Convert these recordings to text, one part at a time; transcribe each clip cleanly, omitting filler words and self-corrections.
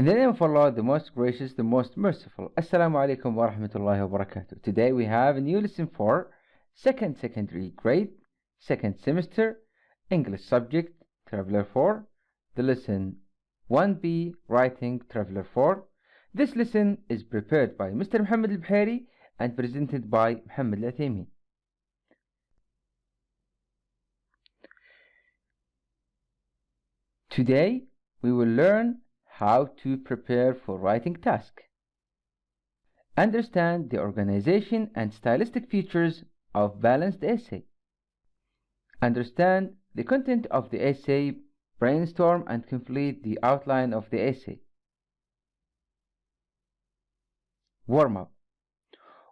In the name of Allah, the most gracious, the most merciful. Assalamu alaikum wa rahmatullahi wa barakatuh. Today we have a new lesson for second secondary grade, second semester, English subject, Traveler 4. The lesson 1B, Writing, Traveler 4. This lesson is prepared by Mr. Muhammad al-Bhari and presented by Muhammad al-Athaymin. Today we will learn how to prepare for writing task. Understand the organization and stylistic features of balanced essay. Understand the content of the essay, brainstorm and complete the outline of the essay. Warm-up.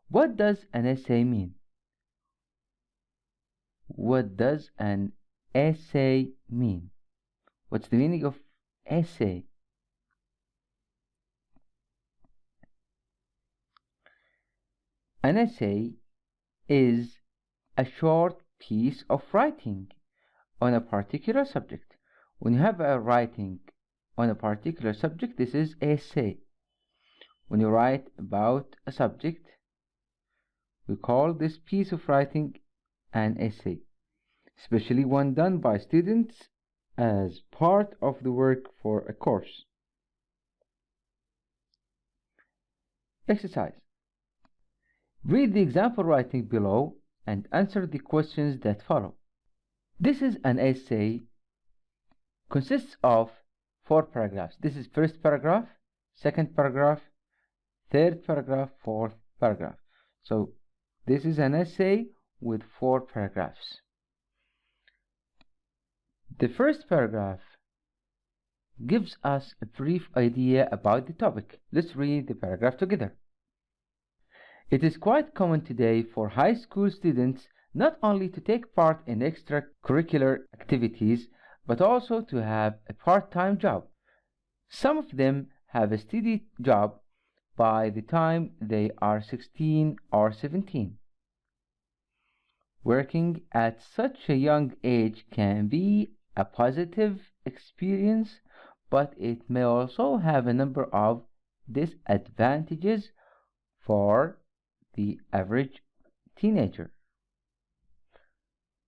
What does an essay mean? What does an essay mean? What's the meaning of essay? An essay is a short piece of writing on a particular subject. When you have a writing on a particular subject, this is essay. When you write about a subject, we call this piece of writing an essay, especially one done by students as part of the work for a course. Exercise. Read the example writing below and answer the questions that follow. This is an essay, consists of 4 paragraphs. This is first paragraph, second paragraph, third paragraph, fourth paragraph. So this is an essay with 4 paragraphs. The first paragraph gives us a brief idea about the topic. Let's read the paragraph together. It is quite common today for high school students not only to take part in extracurricular activities, but also to have a part-time job. Some of them have a steady job by the time they are 16 or 17. Working at such a young age can be a positive experience, but it may also have a number of disadvantages for the average teenager.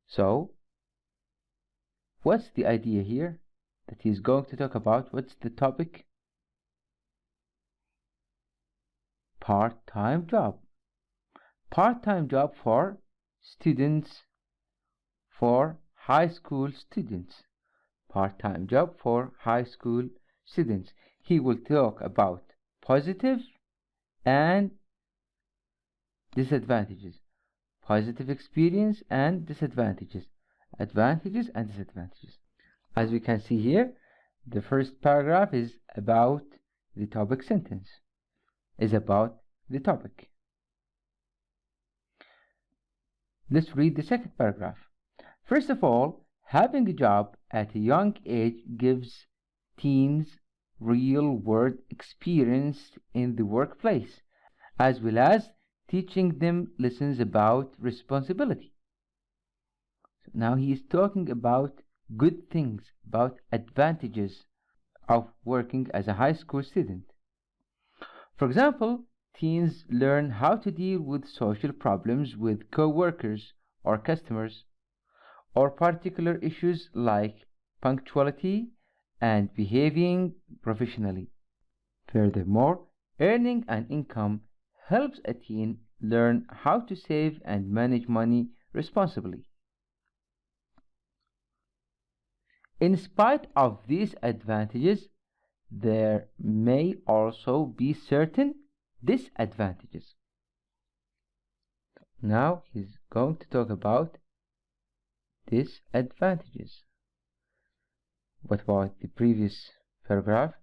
So, what's the idea here that he's going to talk about? What's the topic? Part-time job. Part-time job for students, for high school students. Part-time job for high school students. He will talk about positive and disadvantages. Positive experience and disadvantages. Advantages and disadvantages. As we can see here, the first paragraph is about the topic sentence. Is about the topic. Let's read the second paragraph. First of all, having a job at a young age gives teens real-world experience in the workplace, as well as teaching them lessons about responsibility. So now he is talking about good things, about advantages of working as a high school student. For example, teens learn how to deal with social problems with co-workers or customers, or particular issues like punctuality and behaving professionally. Furthermore, earning an income helps a teen learn how to save and manage money responsibly. In spite of these advantages, there may also be certain disadvantages. Now he's going to talk about disadvantages. What about the previous paragraph?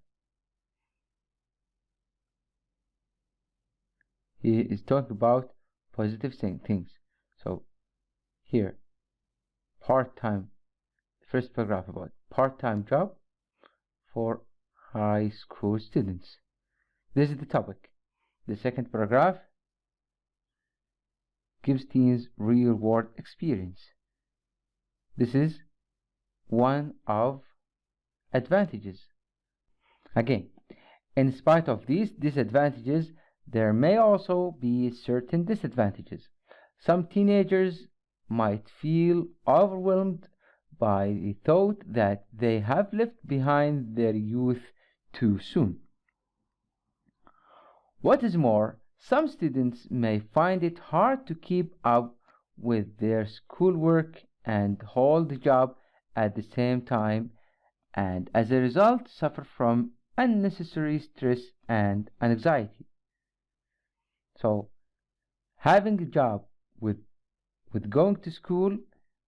He is talking about positive things. So here, part-time, first paragraph about part-time job for high school students. This is the topic. The second paragraph gives teens real-world experience. This is one of advantages. Again, In spite of these disadvantages, there may also be certain disadvantages. Some teenagers might feel overwhelmed by the thought that they have left behind their youth too soon. What is more, some students may find it hard to keep up with their schoolwork and hold the job at the same time, and as a result suffer from unnecessary stress and anxiety. So having a job with going to school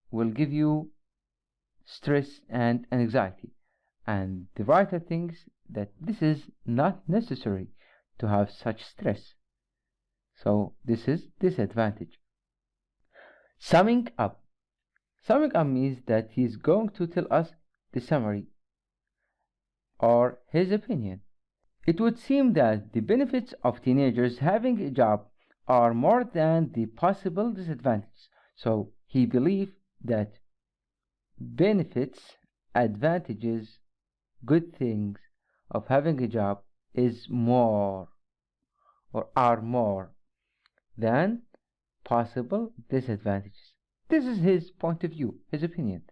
will give you stress and anxiety, and the writer thinks that this is not necessary to have such stress. So this is disadvantage. Summing up. Summing up means that he is going to tell us the summary or his opinion. It would seem that the benefits of teenagers having a job are more than the possible disadvantages. So he believes that benefits, advantages, good things of having a job is more or are more than possible disadvantages. This is his point of view, his opinion.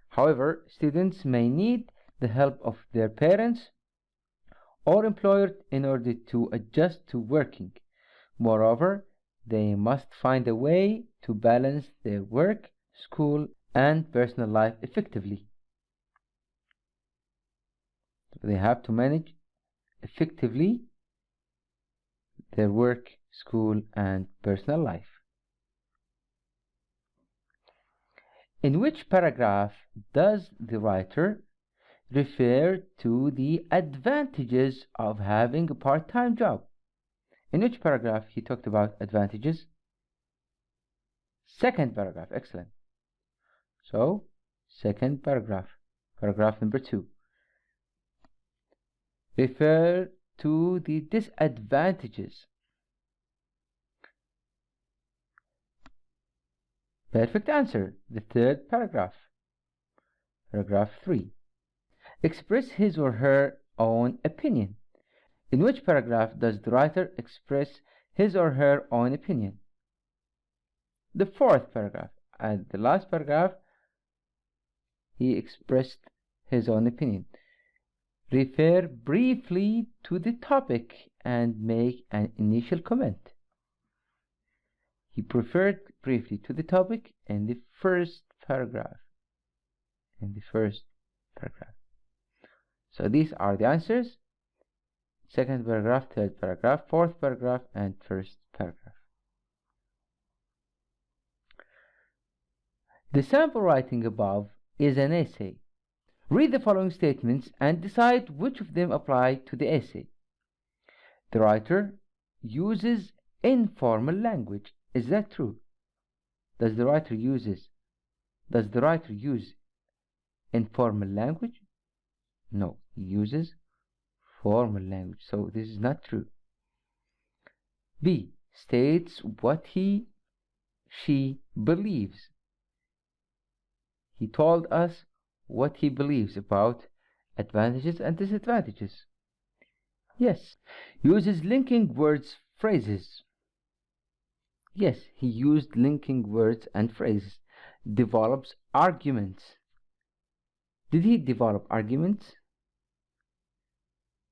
However, students may need the help of their parents or employer in order to adjust to working. Moreover, they must find a way to balance their work, school, and personal life effectively. They have to manage effectively their work, school, and personal life. In which paragraph does the writer refer to the advantages of having a part-time job? In which paragraph he talked about advantages? Second paragraph, excellent. So, second paragraph, paragraph number 2. Refer to the disadvantages. Perfect answer, the third paragraph. Paragraph 3. Express his or her own opinion. In which paragraph does the writer express his or her own opinion? The fourth paragraph. At the last paragraph, he expressed his own opinion. Refer briefly to the topic and make an initial comment. He referred briefly to the topic in the first paragraph. So these are the answers. Second paragraph, third paragraph, fourth paragraph, and first paragraph. The sample writing above is an essay. Read the following statements and decide which of them apply to the essay. The writer uses informal language. Is that true? Does the writer use informal language? No, he uses formal language. So this is not true. B. States what she believes. He told us what he believes about advantages and disadvantages. Yes. Uses linking words, phrases. Yes, he used linking words and phrases. Develops arguments. Did he develop arguments?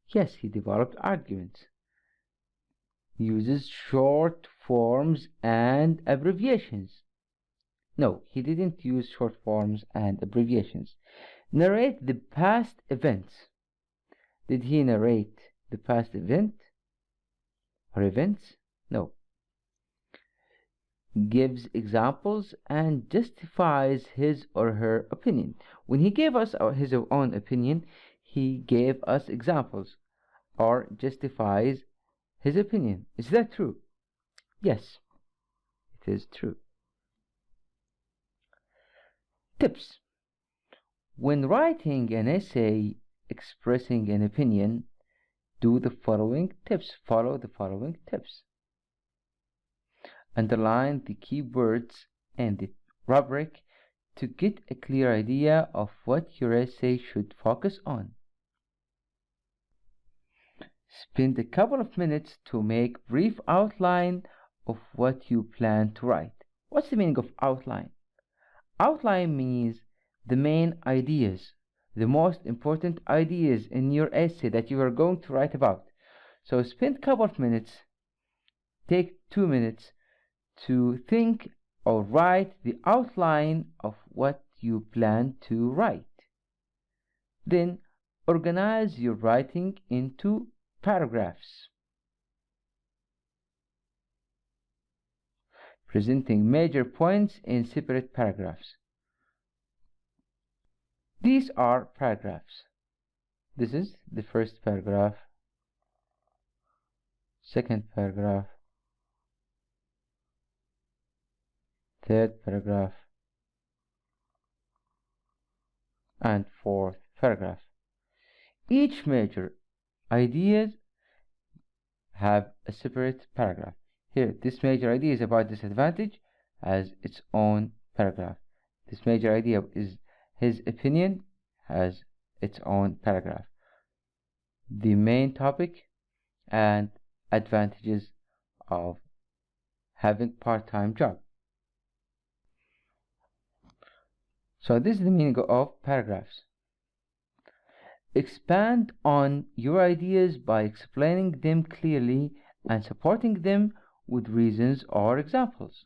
Yes, he developed arguments. Uses short forms and abbreviations. No, he didn't use short forms and abbreviations. Narrate the past events. Did he narrate the past event or events? No. Gives examples and justifies his or her opinion. When he gave us his own opinion, he gave us examples or justifies his opinion. Is that true? Yes, it is true. Tips. When writing an essay expressing an opinion, do the following tips. Follow the following tips. Underline the key words and the rubric to get a clear idea of what your essay should focus on. Spend a couple of minutes to make brief outline of what you plan to write. What's the meaning of outline? Outline means the main ideas, the most important ideas in your essay that you are going to write about. So spend a couple of minutes, take 2 minutes to think or write the outline of what you plan to write. Then organize your writing into paragraphs, presenting major points in separate paragraphs. These are paragraphs. This is the first paragraph, second paragraph, third paragraph, and fourth paragraph. Each major ideas have a separate paragraph. Here, this major idea is about disadvantage, has its own paragraph. This major idea is his opinion, has its own paragraph. The main topic and advantages of having part-time job. So this is the meaning of paragraphs. Expand on your ideas by explaining them clearly and supporting them with reasons or examples.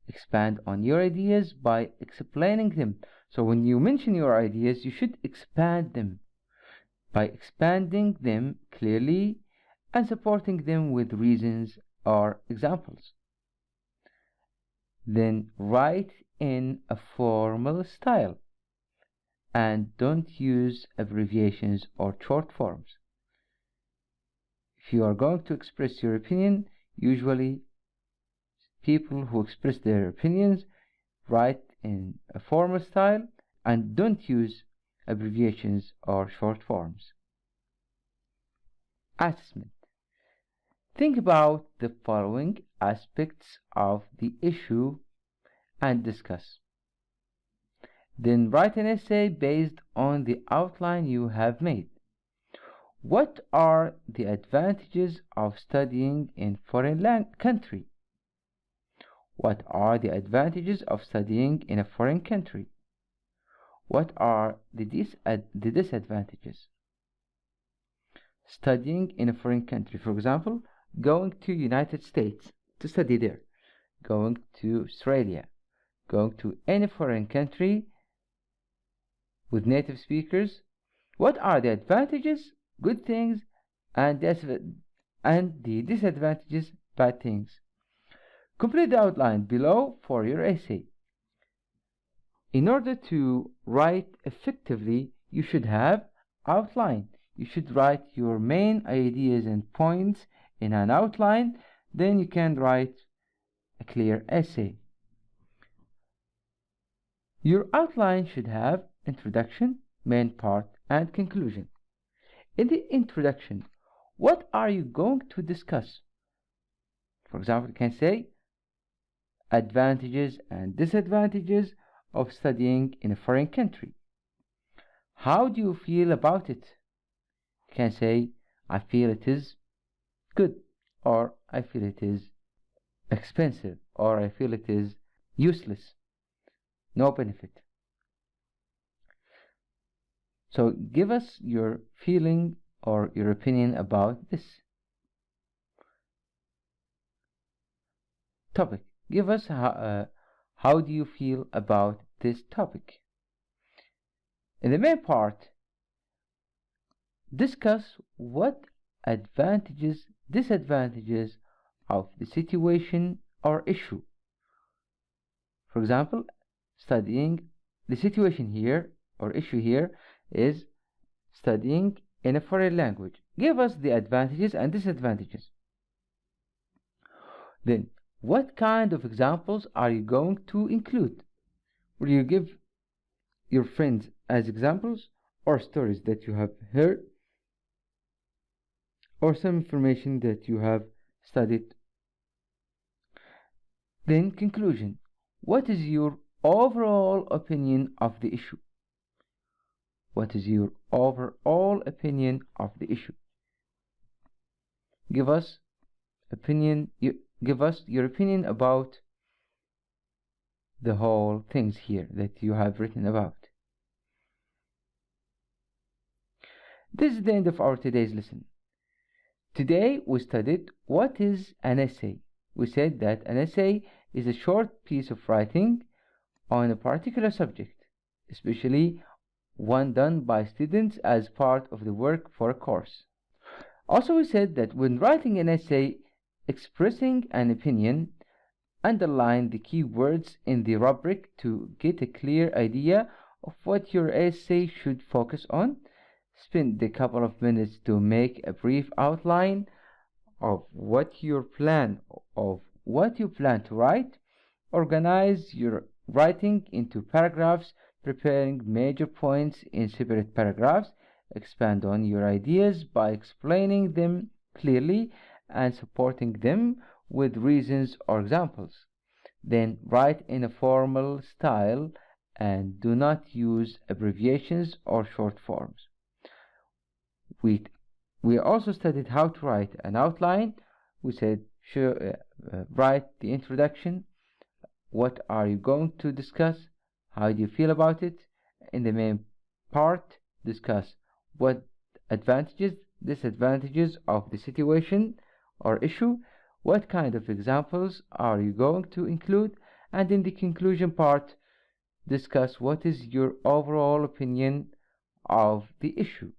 Expand on your ideas by explaining them. So when you mention your ideas, you should expand them by expanding them clearly and supporting them with reasons or examples. Then write in a formal style and don't use abbreviations or short forms. If you are going to express your opinion, usually people who express their opinions write in a formal style and don't use abbreviations or short forms. Assessment. Think about the following aspects of the issue and discuss. Then write an essay based on the outline you have made. What are the advantages of studying in foreign country? What are the advantages of studying in a foreign country? What are the disadvantages? Studying in a foreign country, for example, going to United States to study there, going to Australia, going to any foreign country with native speakers. What are the advantages, good things, and the disadvantages, bad things? Complete the outline below for your essay. In order to write effectively, you should have outline. You should write your main ideas and points in an outline, then you can write a clear essay. Your outline should have introduction, main part, and conclusion. In the introduction, what are you going to discuss? For example, you can say advantages and disadvantages of studying in a foreign country. How do you feel about it? You can say, I feel it is good, or I feel it is expensive, or I feel it is useless, no benefit. So give us your feeling or your opinion about this topic. Give us how do you feel about this topic. In the main part, discuss what advantages, disadvantages of the situation or issue. For example, studying the situation here or issue here is studying in a foreign language. Give us the advantages and disadvantages. Then, what kind of examples are you going to include? Will you give your friends as examples or stories that you have heard or some information that you have studied? Then conclusion. What is your overall opinion of the issue? What is your overall opinion of the issue? Give us your opinion about the whole things here that you have written about. This is the end of our today's lesson. Today we studied what is an essay. We said that an essay is a short piece of writing on a particular subject, especially one done by students as part of the work for a course. Also, we said that when writing an essay, expressing an opinion, underline the key words in the rubric to get a clear idea of what your essay should focus on. Spend a couple of minutes to make a brief outline of what you plan to write. Organize your writing into paragraphs, preparing major points in separate paragraphs. Expand on your ideas by explaining them clearly and supporting them with reasons or examples. Then write in a formal style and do not use abbreviations or short forms. We also studied how to write an outline. We said write the introduction. What are you going to discuss? How do you feel about it? In the main part, discuss what advantages, disadvantages of the situation or issue. What kind of examples are you going to include? And in the conclusion part, discuss what is your overall opinion of the issue.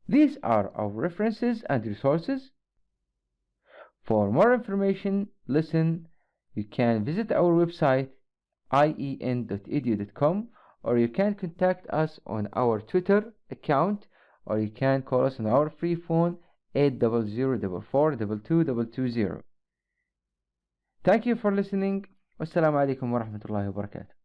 These are our references and resources. For more information, you can visit our website ien.edu.com, or you can contact us on our Twitter account, or you can call us on our free phone 800-4422-220. Thank you for listening. Wassalamu alaikum wa rahmatullahi wa barakatuh.